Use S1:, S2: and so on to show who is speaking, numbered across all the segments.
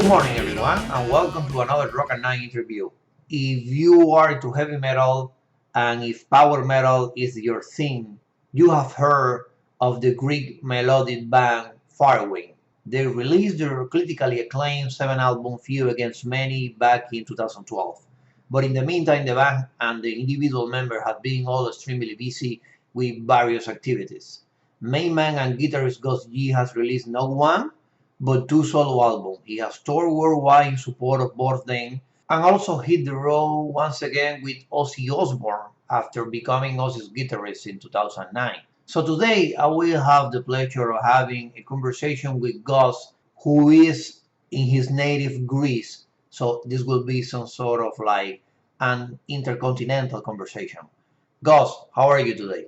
S1: Good morning, everyone, and welcome to another Rock and Nine interview. If you are into heavy metal and if power metal is your thing, you have heard of the Greek melodic band Firewind. They released their critically acclaimed 7 album Few Against Many back in 2012. But in the meantime, the band and the individual members have been all extremely busy with various activities. Main man and guitarist Gus G has released not one, but two solo albums. He has toured worldwide in support of both of them and also hit the road once again with Ozzy Osbourne after becoming Ozzy's guitarist in 2009. So today I will have the pleasure of having a conversation with Gus, who is in his native Greece. So this will be some sort of like an intercontinental conversation. Gus, how are you today?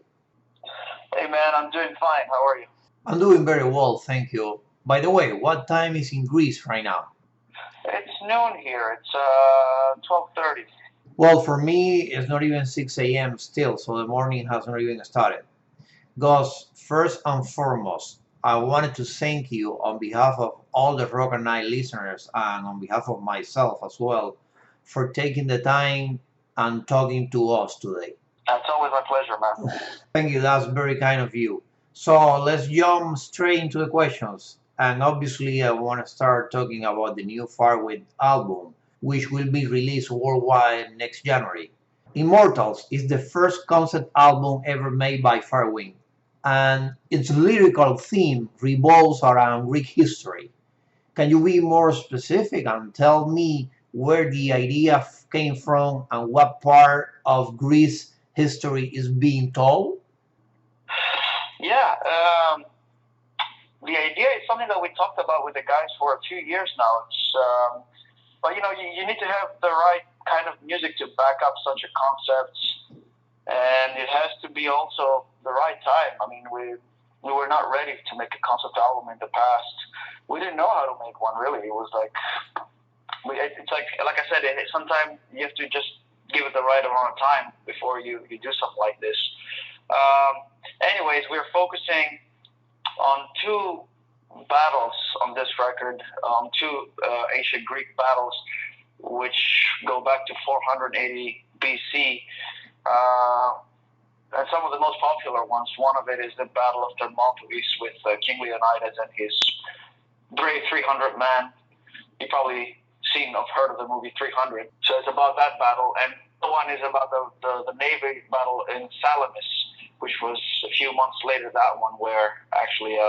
S2: Hey man, I'm doing fine. How are you?
S1: I'm doing very well, thank you. By the way, what time is in Greece right now?
S2: It's noon here. It's 12:30.
S1: Well, for me, it's not even 6 a.m. still, so the morning has not even started. Gus, first and foremost, I wanted to thank you on behalf of all the Rock and Night listeners and on behalf of myself as well for taking the time and talking to us today.
S2: It's always my pleasure, man.
S1: Thank you, that's very kind of you. So let's jump straight into the questions. And obviously, I want to start talking about the new Farway album, which will be released worldwide next January. Immortals is the first concept album ever made by Farway, and its lyrical theme revolves around Greek history. Can you be more specific and tell me where the idea came from and what part of Greece history is being told?
S2: Yeah, the idea is something that we talked about with the guys for a few years now. But you need to have the right kind of music to back up such a concept, and it has to be also the right time. I mean, we were not ready to make a concept album in the past. We didn't know how to make one really. It was like it's like I said, sometimes you have to just give it the right amount of time before you do something like this. Anyways, we're focusing on two battles on this record, two ancient Greek battles, which go back to 480 BC. And some of the most popular ones. One of it is the Battle of Thermopylae with King Leonidas and his brave 300 men. You probably seen or heard of the movie 300. So it's about that battle. And the one is about the Navy battle in Salamis, which was a few months later, that one, where actually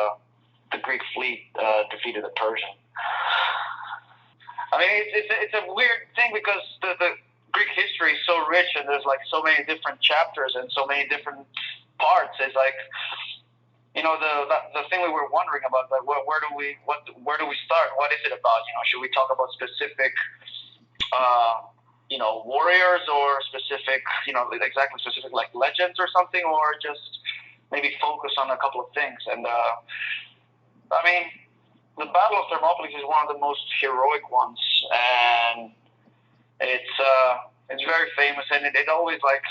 S2: the Greek fleet defeated the Persian. I mean, it's a weird thing because the Greek history is so rich and there's like so many different chapters and so many different parts. It's like, the thing we were wondering about, like, where do we start? What is it about? Should we talk about specific, warriors or specific, exactly specific like legends or something, or just maybe focus on a couple of things? And I mean, the Battle of Thermopylae is one of the most heroic ones, and it's very famous, and it always like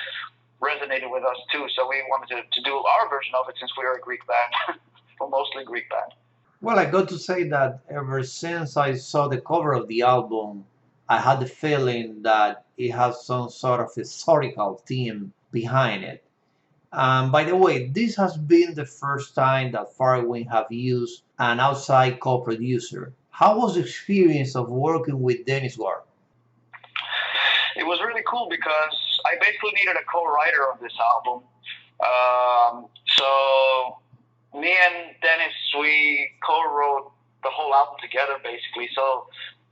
S2: resonated with us too. So we wanted to do our version of it since we are a Greek band, or mostly Greek band.
S1: Well, I got to say that ever since I saw the cover of the album, I had the feeling that it has some sort of historical theme behind it. By the way, this has been the first time that Farwing have used an outside co-producer. How was the experience of working with Dennis Ward?
S2: It was really cool because I basically needed a co-writer on this album. So me and Dennis, we co-wrote the whole album together basically. So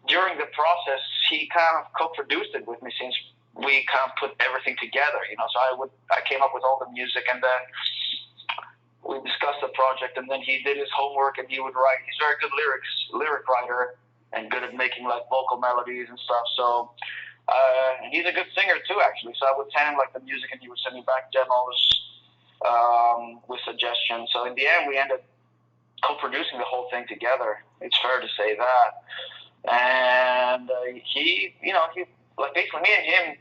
S2: during the process, he kind of co-produced it with me since we kind of put everything together, So I came up with all the music, and then we discussed the project, and then he did his homework and he would write. He's very good lyric writer, and good at making like vocal melodies and stuff. So he's a good singer too, actually. So I would send him like the music, and he would send me back demos with suggestions. So in the end, we ended co-producing the whole thing together. It's fair to say that. And he like basically me and him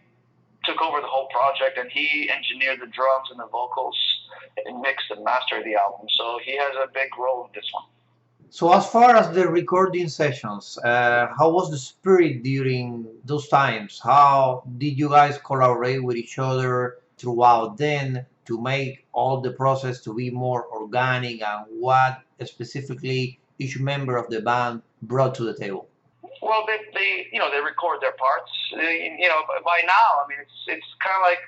S2: took over the whole project, and he engineered the drums and the vocals and mixed and mastered the album. So he has a big role in this one.
S1: So as far as the recording sessions, how was the spirit during those times? How did you guys collaborate with each other throughout then to make all the process to be more organic, and what specifically each member of the band brought to the table?
S2: Well, they record their parts. By now, I mean, it's kind of like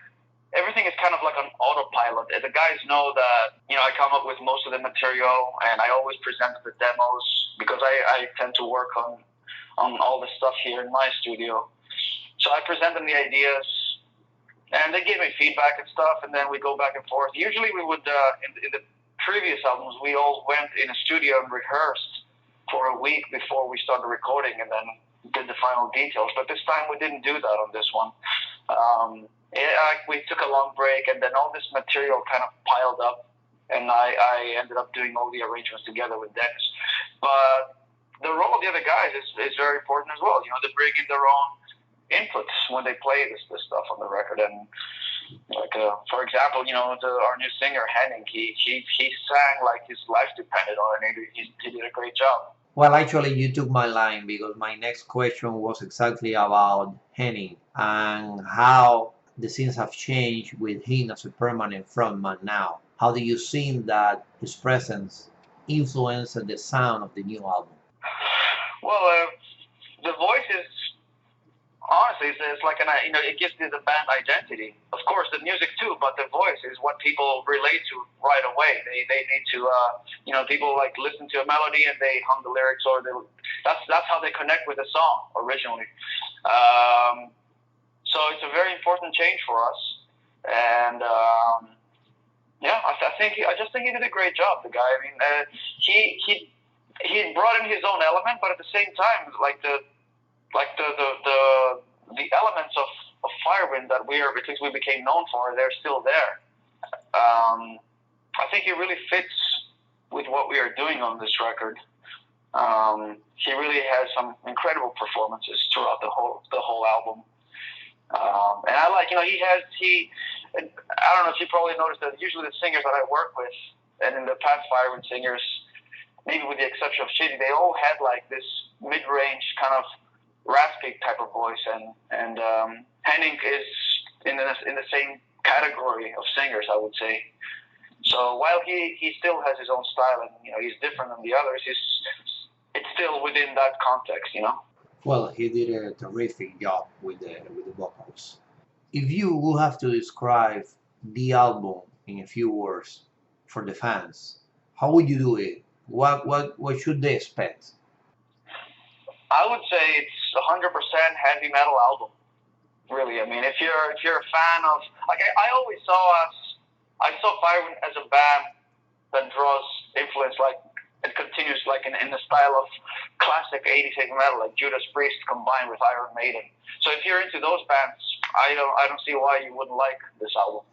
S2: everything is kind of like on autopilot. The guys know that I come up with most of the material, and I always present the demos because I tend to work on all the stuff here in my studio. So I present them the ideas, and they give me feedback and stuff, and then we go back and forth. Usually, we would in the previous albums, we all went in a studio and rehearsed for a week before we started recording, and then did the final details. But this time, we didn't do that on this one. We took a long break, and then all this material kind of piled up, and I ended up doing all the arrangements together with Dennis. But the role of the other guys is very important as well. They bring in their own inputs when they play this stuff on the record. And like for example, our new singer Henning, he sang like his life depended on it, and he did a great job.
S1: Well, actually, you took my line because my next question was exactly about Henning and how the scenes have changed with him as a permanent frontman now. How do you see that his presence influenced the sound of the new album?
S2: Well, the voice is honestly, it's like it gives the band identity. Of course, the music too, but the voice is what people relate to right away. They need to, people like listen to a melody and they hum the lyrics, or that's how they connect with the song originally. So it's a very important change for us, and yeah, I just think he did a great job. The guy, I mean, he brought in his own element, but at the same time, the elements of Firewind that at least we became known for, they're still there. I think he really fits with what we are doing on this record. He really has some incredible performances throughout the whole album. And I like, I don't know if you probably noticed that usually the singers that I work with, and in the past Firewind singers, maybe with the exception of Shitty, they all had like this mid-range kind of raspy type of voice, and Henning is in the same category of singers, I would say. So while he still has his own style, and he's different than the others, it's still within that context.
S1: Well, he did a terrific job with the vocals. If you would have to describe the album in a few words for the fans, how would you do it? What should they expect?
S2: I would say it's 100% heavy metal album. Really, I mean, if you're a fan of, like, I always I saw Firewind as a band that draws influence, like it continues like in the style of classic 80s heavy metal, like Judas Priest combined with Iron Maiden. So if you're into those bands, I don't see why you wouldn't like this album.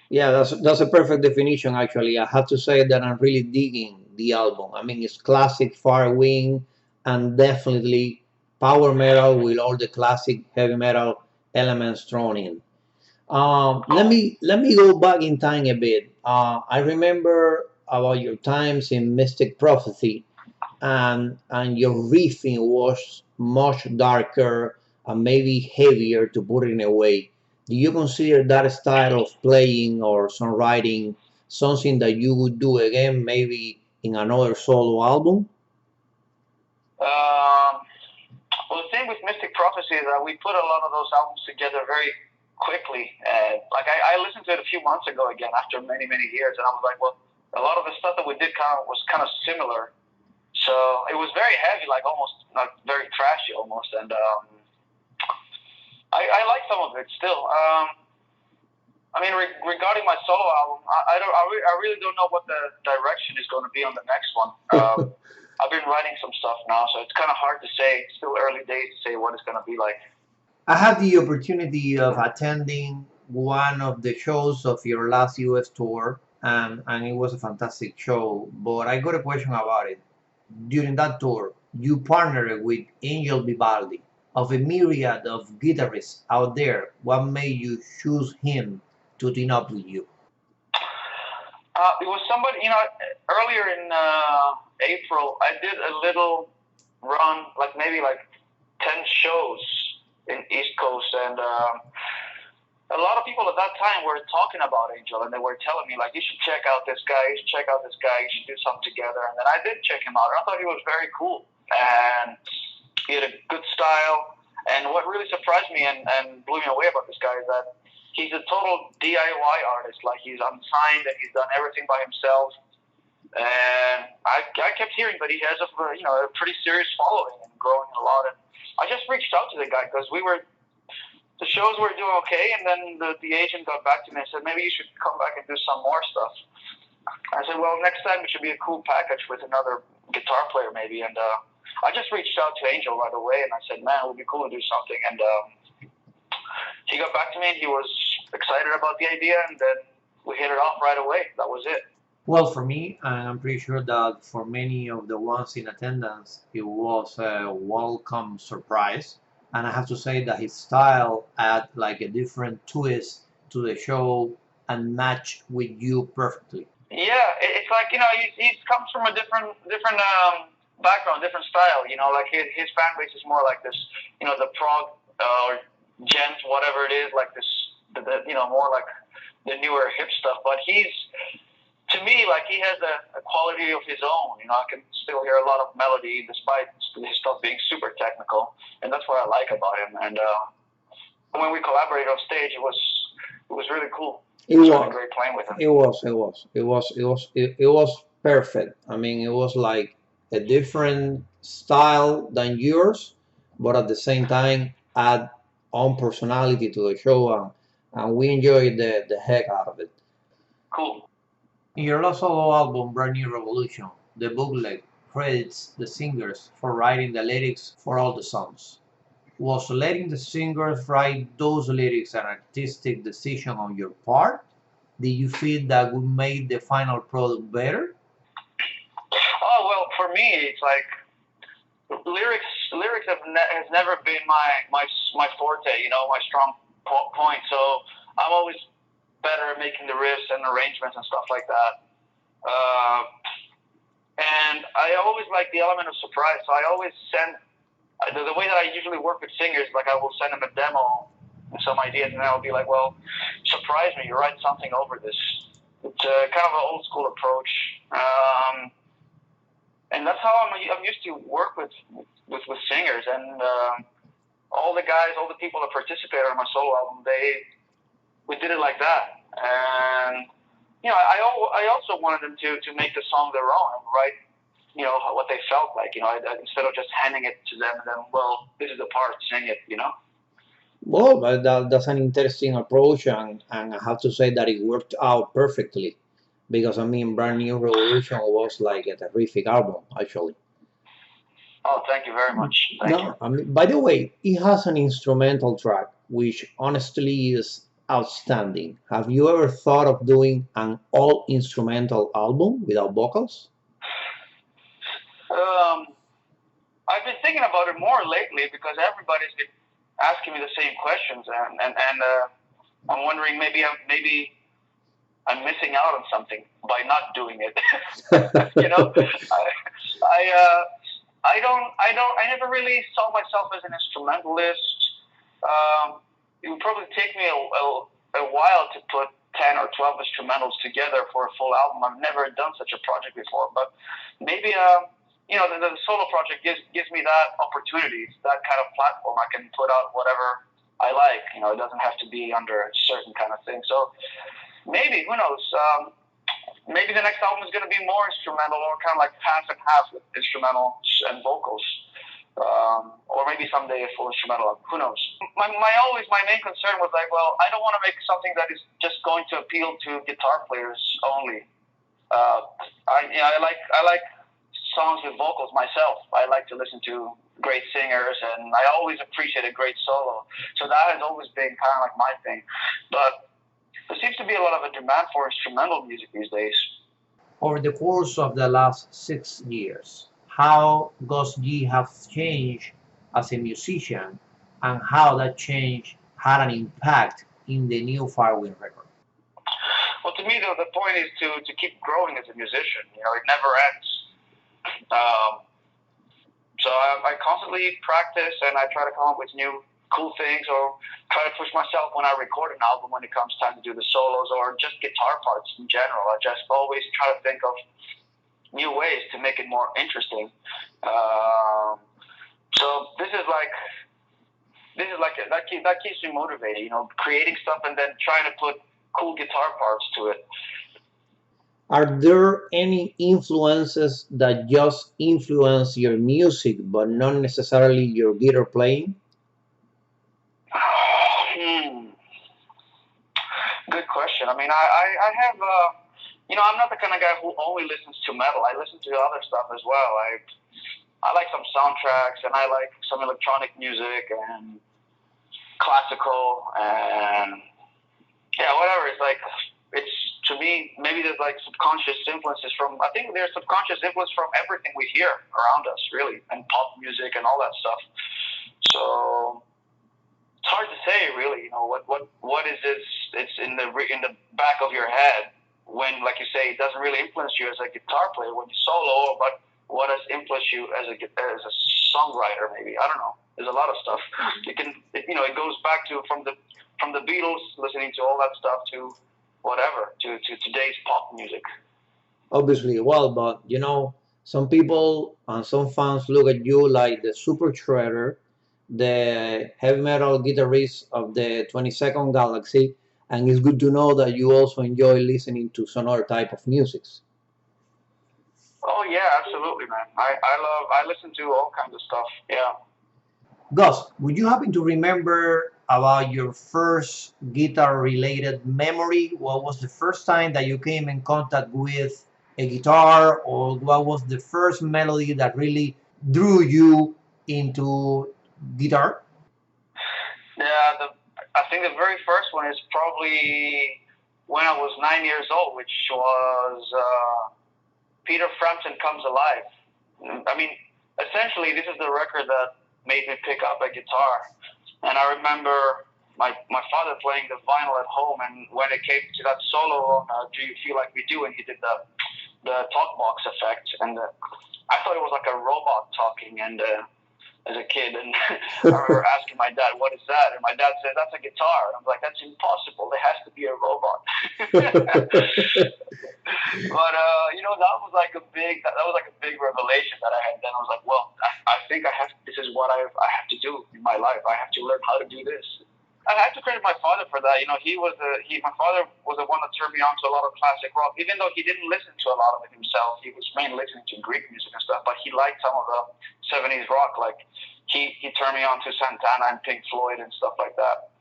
S1: Yeah, that's a perfect definition. Actually, I have to say that I'm really digging the album. I mean, it's classic Firewind and definitely power metal with all the classic heavy metal elements thrown in. Let me go back in time a bit. I remember about your times in Mystic Prophecy, and your riffing was much darker and maybe heavier, to put it in a way. Do you consider that style of playing or songwriting something that you would do again, maybe in another solo album?
S2: Well, the thing with Mystic Prophecy is that we put a lot of those albums together very quickly. Like I listened to it a few months ago again after many years, and I was like, well, a lot of the stuff that we did was kind of similar. So it was very heavy, like almost like very trashy almost, and I like some of it still. I mean, regarding my solo album, I really don't know what the direction is going to be on the next one. I've been writing some stuff now, so it's kind of hard to say. It's still early days to say what it's going to be like.
S1: I had the opportunity of attending one of the shows of your last US tour, and it was a fantastic show. But I got a question about it. During that tour, you partnered with Angel Vivaldi. Of a myriad of guitarists out there, what made you choose him to team up with you?
S2: It was somebody, earlier in April, I did a little run, like maybe like 10 shows in East Coast, and a lot of people at that time were talking about Angel, and they were telling me, like, you should check out this guy, you should check out this guy, you should do something together. And then I did check him out, and I thought he was very cool, and he had a good style. And what really surprised me and blew me away about this guy is that he's a total DIY artist. Like, he's unsigned and he's done everything by himself. And I kept hearing that he has a pretty serious following and growing a lot. And I just reached out to the guy because the shows were doing okay, and then the agent got back to me and said, maybe you should come back and do some more stuff. I said, well, next time it should be a cool package with another guitar player maybe. And I just reached out to Angel right away, and I said, man, it would be cool to do something. And he got back to me, and he was excited about the idea, and then we hit it off right away. That was it.
S1: Well, for me, and I'm pretty sure that for many of the ones in attendance, it was a welcome surprise. And I have to say that his style add like a different twist to the show and match with you perfectly.
S2: Yeah, it's like, he comes from a different background, different style. Like his fan base is more like this, the prog or gent, whatever it is, like this, more like the newer hip stuff. But to me, like, he has a quality of his own. I can still hear a lot of melody despite his stuff being super technical, and that's what I like about him. And when we collaborated on stage, it was really cool. It was really great playing with him.
S1: It was perfect. I mean, it was like a different style than yours, but at the same time add own personality to the show, and we enjoyed the heck out of it.
S2: Cool.
S1: In your last solo album, Brand New Revolution, the booklet credits the singers for writing the lyrics for all the songs. Was letting the singers write those lyrics an artistic decision on your part? Did you feel that would make the final product better?
S2: Oh, well, for me, it's like lyrics has never been my forte, my strong point. So I'm always better at making the riffs and arrangements and stuff like that. And I always like the element of surprise. So I always send the way that I usually work with singers, like I will send them a demo and some ideas, and I'll be like, well, surprise me, you write something over this. It's kind of an old school approach. And that's how I'm used to work with singers. And all the guys, all the people that participated on my solo album, we did it like that. And I also wanted them to make the song their own and write, what they felt like. Instead of just handing it to them and then, well, this is the part, sing it.
S1: Well, that's an interesting approach, and I have to say that it worked out perfectly. Because, I mean, Brand New Revolution was like a terrific album, actually.
S2: Oh, thank you very much. Thank you.
S1: I mean, by the way, it has an instrumental track, which honestly is outstanding. Have you ever thought of doing an all-instrumental album without vocals?
S2: I've been thinking about it more lately because everybody's been asking me the same questions, and I'm wondering maybe I'm missing out on something by not doing it. I never really saw myself as an instrumentalist. It would probably take me a while to put 10 or 12 instrumentals together for a full album. I've never done such a project before, but maybe the solo project gives me that opportunity, that kind of platform. I can put out whatever I like. It doesn't have to be under a certain kind of thing. So maybe, who knows? Maybe the next album is going to be more instrumental, or kind of like half and half with instrumental and vocals. Or maybe someday a full instrumental. Who knows? My main concern was like, well, I don't want to make something that is just going to appeal to guitar players only. I like songs with vocals myself. I like to listen to great singers, and I always appreciate a great solo. So that has always been kind of like my thing. But there seems to be a lot of a demand for instrumental music these days.
S1: Over the course of the last 6 years, how Gus G has changed as a musician, and how that change had an impact in the new Firewind record?
S2: Well, to me, the point is to keep growing as a musician. It never ends. Um, so I constantly practice, and I try to come up with new cool things, or try to push myself when I record an album when it comes time to do the solos or just guitar parts in general. I just always try to think of new ways to make it more interesting. So that keeps me motivated. Creating stuff and then trying to put cool guitar parts to it.
S1: Are there any influences that just influence your music, but not necessarily your guitar playing?
S2: Good question. I mean, I have, I'm not the kind of guy who only listens to metal. I listen to other stuff as well. I like some soundtracks, and I like some electronic music and classical, and whatever. It's to me, maybe there's like subconscious influences from. I think there's subconscious influence from everything we hear around us, really, and pop music and all that stuff. So it's hard to say, really. What is this? It's in the back of your head when, like you say, it doesn't really influence you as a guitar player when you solo, but what has influenced you as a songwriter? Maybe, I don't know. There's a lot of stuff. It goes back to from the Beatles, listening to all that stuff, to whatever, to today's pop music.
S1: Obviously, well, but some people and some fans look at you like the super shredder, the heavy metal guitarist of the 22nd Galaxy, and it's good to know that you also enjoy listening to some other type of musics.
S2: Oh yeah, absolutely, man. I listen to all kinds of stuff. Yeah.
S1: Gus, would you happen to remember about your first guitar-related memory? What was the first time that you came in contact with a guitar, or what was the first melody that really drew you into guitar?
S2: Yeah, I think the very first one is probably when I was 9 years old, which was Peter Frampton Comes Alive. I mean, essentially, this is the record that made me pick up a guitar. And I remember my father playing the vinyl at home, and when it came to that solo on Do You Feel Like We Do, and he did the talk box effect, and I thought it was like a robot talking, and as a kid, and I remember asking my dad, "What is that?" And my dad said, "That's a guitar." And I'm like, "That's impossible. There has to be a robot." But that was like a big revelation that I had. Then I was like, "Well, I think I have. This is what I have to do in my life. I have to learn how to do this." I have to credit my father for that. My father was the one that turned me on to a lot of classic rock. Even though he didn't listen to a lot of it himself, he was mainly listening to Greek music and stuff. But he liked some of the '70s rock. Like he turned me on to Santana and Pink Floyd and stuff like that.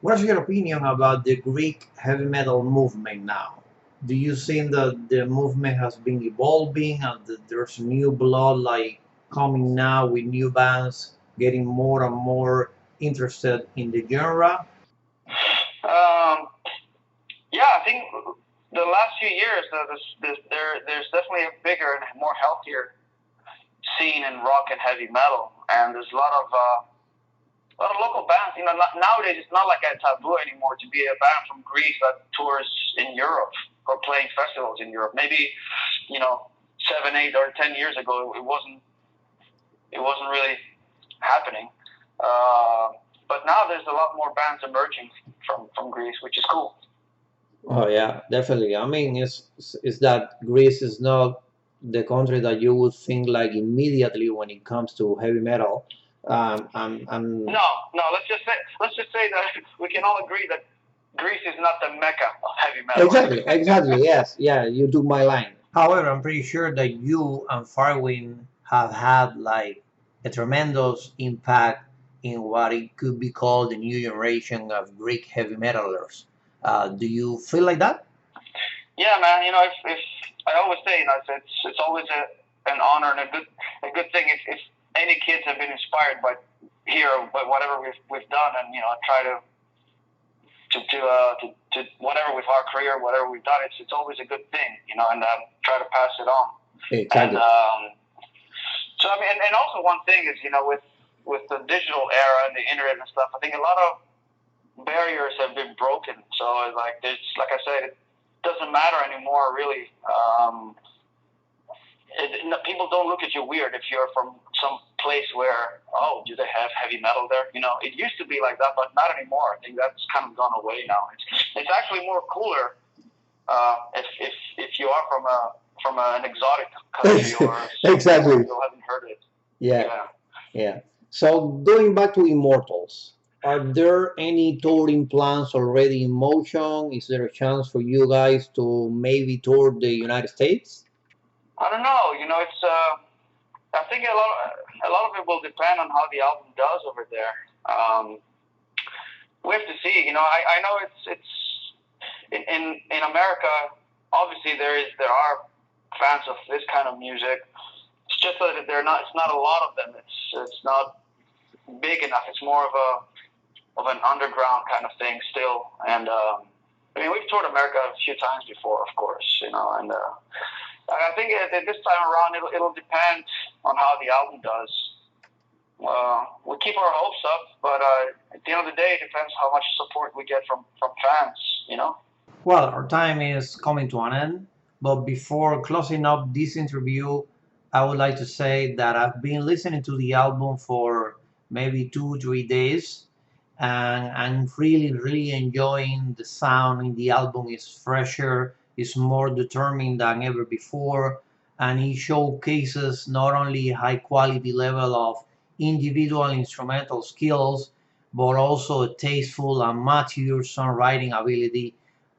S1: What's your opinion about the Greek heavy metal movement now? Do you think that the movement has been evolving and that there's new blood like coming now with new bands getting more and more interested in the genre?
S2: Yeah, I think the last few years there's definitely a bigger and more healthier scene in rock and heavy metal, and there's a lot of local bands. Nowadays it's not like a taboo anymore to be a band from Greece that tours in Europe or playing festivals in Europe. Maybe 7, 8, or 10 years ago it wasn't really happening. But now there's a lot more bands emerging from Greece, which is cool.
S1: Oh yeah, definitely. I mean, it's that Greece is not the country that you would think like immediately when it comes to heavy metal.
S2: No. Let's just say that we can all agree that Greece is not the mecca of heavy metal.
S1: Exactly. Yes, yeah. You took my line. However, I'm pretty sure that you and Farwin have had like a tremendous impact in what it could be called the new generation of Greek heavy metalers. Do you feel like that?
S2: Yeah, man. If I always say, it's always an honor and a good thing if any kids have been inspired by whatever we've done, and try to whatever with our career, whatever we've done, it's always a good thing, and try to pass it on.
S1: Exactly.
S2: And so I mean, and also one thing is, with the digital era and the internet and stuff, I think a lot of barriers have been broken. So there's, like I said, doesn't matter anymore, really. People don't look at you weird if you're from some place where, oh, do they have heavy metal there? You know, it used to be like that, but not anymore. I think that's kind of gone away now. It's actually more cooler if you are from an exotic country or
S1: Exactly.
S2: you haven't heard it.
S1: Yeah. Yeah. So going back to Immortals, are there any touring plans already in motion? Is there a chance for you guys to maybe tour the United States?
S2: I don't know. You know, it's. I think a lot of it will depend on how the album does over there. We have to see. You know, I know it's in America. Obviously, there are fans of this kind of music. It's just that they're not. It's not a lot of them. It's not big enough. It's more of an underground kind of thing still. And I mean, we've toured America a few times before, of course. You know, and I think this time around it'll depend on how the album does. We keep our hopes up, but at the end of the day, it depends how much support we get from fans. You know.
S1: Well, our time is coming to an end, but before closing up this interview, I would like to say that I've been listening to the album for maybe 2, 3 days, and I'm really enjoying the sound in the album. Is fresher, is more determined than ever before, and it showcases not only high quality level of individual instrumental skills, but also a tasteful and mature songwriting ability,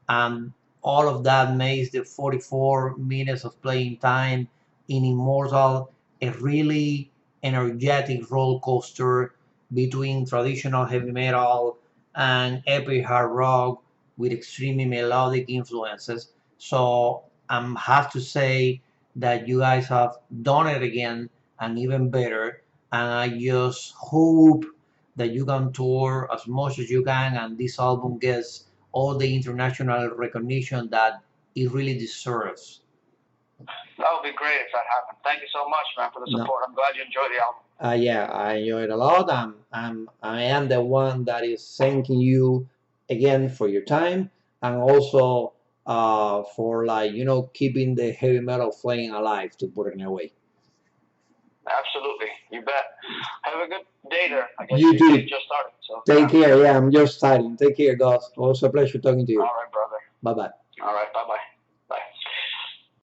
S1: and all of that makes the 44 minutes of playing time in Immortal a really energetic roller coaster between traditional heavy metal and epic hard rock with extremely melodic influences. So I have to say that you guys have done it again and even better. And I just hope that you can tour as much as you can and this album gets all the international recognition that it really deserves.
S2: That would be great if that happened. Thank you so much, man, for the support. I'm glad you enjoyed the album.
S1: Yeah, I enjoyed a lot. I am the one that is thanking you again for your time and also for keeping the heavy metal flame alive, to put it in a way.
S2: Absolutely, you bet. Have a good day there. I guess
S1: You too.
S2: just started. So
S1: Take care. Yeah, I'm just starting. Take care, Gus. Also a pleasure talking to you.
S2: All right, brother.
S1: Bye bye.
S2: All right.